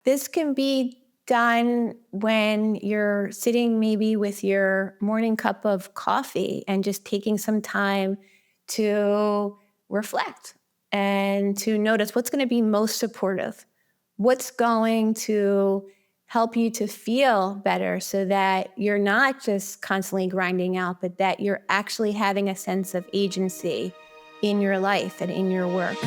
This can be done when you're sitting maybe with your morning cup of coffee and just taking some time to reflect and to notice what's going to be most supportive, what's going to help you to feel better so that you're not just constantly grinding out, but that you're actually having a sense of agency in your life and in your work.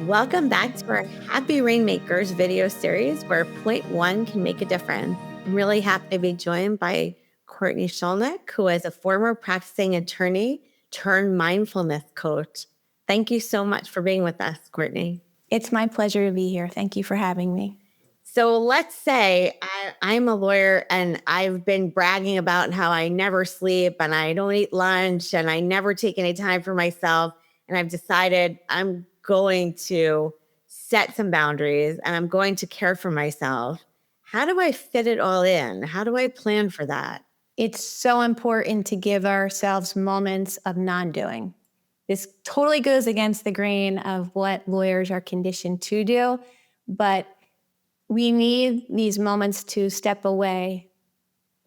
Welcome back to our Happy Rainmakers video series where point one can make a difference. I'm really happy to be joined by Courtney Schulnick, who is a former practicing attorney turned mindfulness coach. Thank you so much for being with us, Courtney. It's my pleasure to be here. Thank you for having me. So let's say I'm a lawyer and I've been bragging about how I never sleep and I don't eat lunch and I never take any time for myself. And I've decided I'm going to set some boundaries and I'm going to care for myself. How do I fit it all in? How do I plan for that? It's so important to give ourselves moments of non-doing. This totally goes against the grain of what lawyers are conditioned to do, but we need these moments to step away,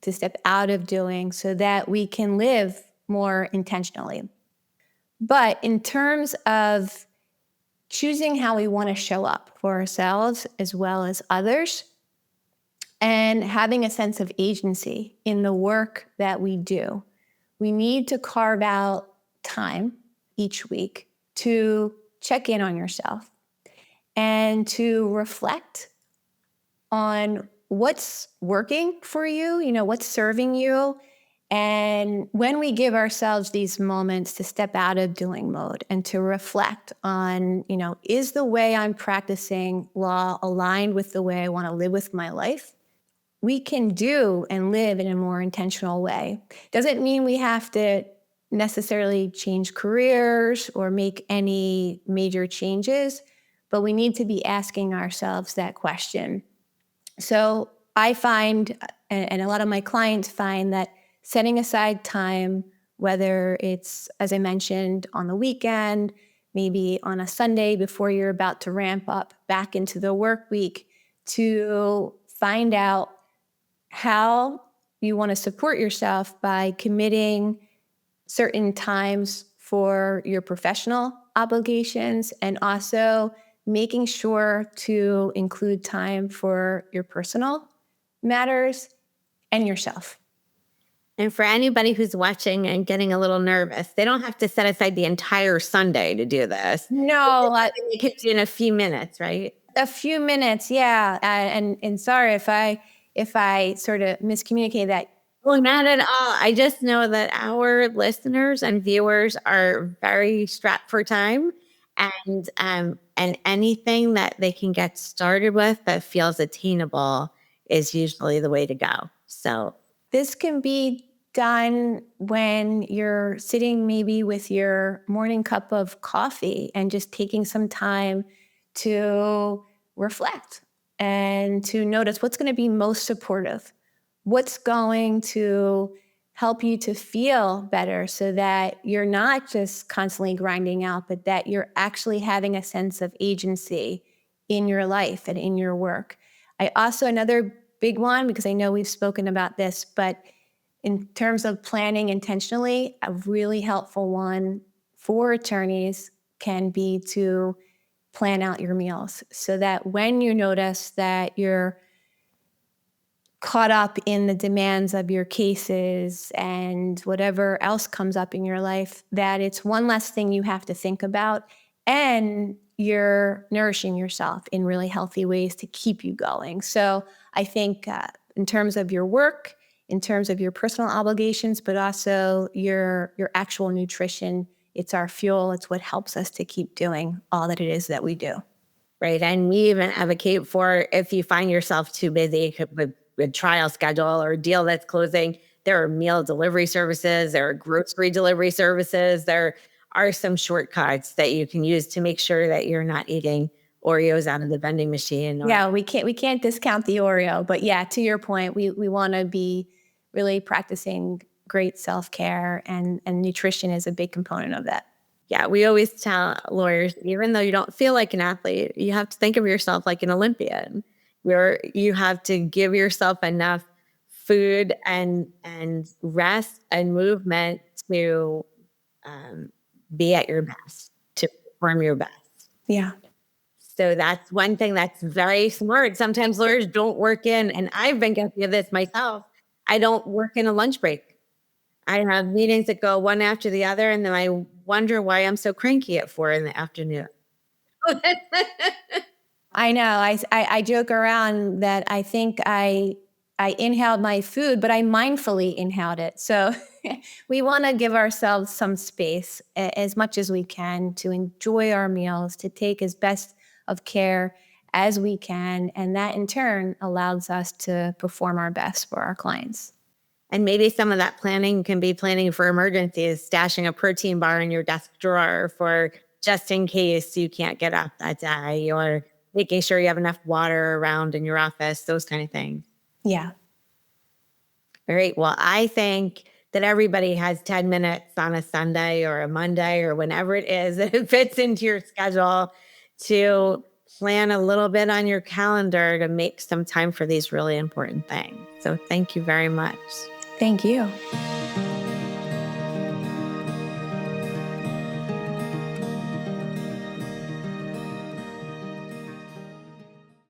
to step out of doing so that we can live more intentionally. But in terms of choosing how we want to show up for ourselves as well as others, and having a sense of agency in the work that we do, we need to carve out time each week to check in on yourself and to reflect on what's working for you, what's serving you. And when we give ourselves these moments to step out of doing mode and to reflect on, is the way I'm practicing law aligned with the way I want to live with my life? We can do and live in a more intentional way. Doesn't mean we have to necessarily change careers or make any major changes, but we need to be asking ourselves that question. So I find, and a lot of my clients find, that setting aside time, whether it's, as I mentioned, on the weekend, maybe on a Sunday before you're about to ramp up back into the work week, to find out how you want to support yourself by committing certain times for your professional obligations and also making sure to include time for your personal matters and yourself. And for anybody who's watching and getting a little nervous, they don't have to set aside the entire Sunday to do this. No, They could do in a few minutes, right? a few minutes, yeah. And sorry if I sort of miscommunicate that. Well, not at all. I just know that our listeners and viewers are very strapped for time, and anything that they can get started with that feels attainable is usually the way to go. So This can be done when you're sitting maybe with your morning cup of coffee and just taking some time to reflect and to notice what's going to be most supportive, what's going to help you to feel better so that you're not just constantly grinding out, but that you're actually having a sense of agency in your life and in your work. I also, another big one, because I know we've spoken about this, but in terms of planning intentionally, a really helpful one for attorneys can be to plan out your meals so that when you notice that you're caught up in the demands of your cases and whatever else comes up in your life, that it's one less thing you have to think about and you're nourishing yourself in really healthy ways to keep you going. So I think in terms of your work, in terms of your personal obligations, but also your actual nutrition, it's our fuel. It's what helps us to keep doing all that it is that we do. right. And we even advocate for if you find yourself too busy with a trial schedule or a deal that's closing, there are meal delivery services, there are grocery delivery services, there are some shortcuts that you can use to make sure that you're not eating Oreos out of the vending machine. Yeah, we can't discount the Oreo, but yeah, to your point, we want to be really practicing great self-care and nutrition is a big component of that. Yeah, we always tell lawyers, even though you don't feel like an athlete, you have to think of yourself like an Olympian, where you have to give yourself enough food and rest and movement to um, be at your best, to perform your best. Yeah. So that's one thing that's very smart. Sometimes lawyers don't work in, and I've been guilty of this myself. I don't work in a lunch break. I have meetings that go one after the other, and then I wonder why I'm so cranky at 4 in the afternoon. I know. I joke around that I think I inhaled my food, but I mindfully inhaled it. So we want to give ourselves some space as much as we can to enjoy our meals, to take as best of care as we can. And that in turn allows us to perform our best for our clients. And maybe some of that planning can be planning for emergencies, stashing a protein bar in your desk drawer for just in case you can't get up that day, or making sure you have enough water around in your office, those kind of things. Yeah. All right. Well, I think that everybody has 10 minutes on a Sunday or a Monday or whenever it is that it fits into your schedule to plan a little bit on your calendar to make some time for these really important things. So thank you very much. Thank you.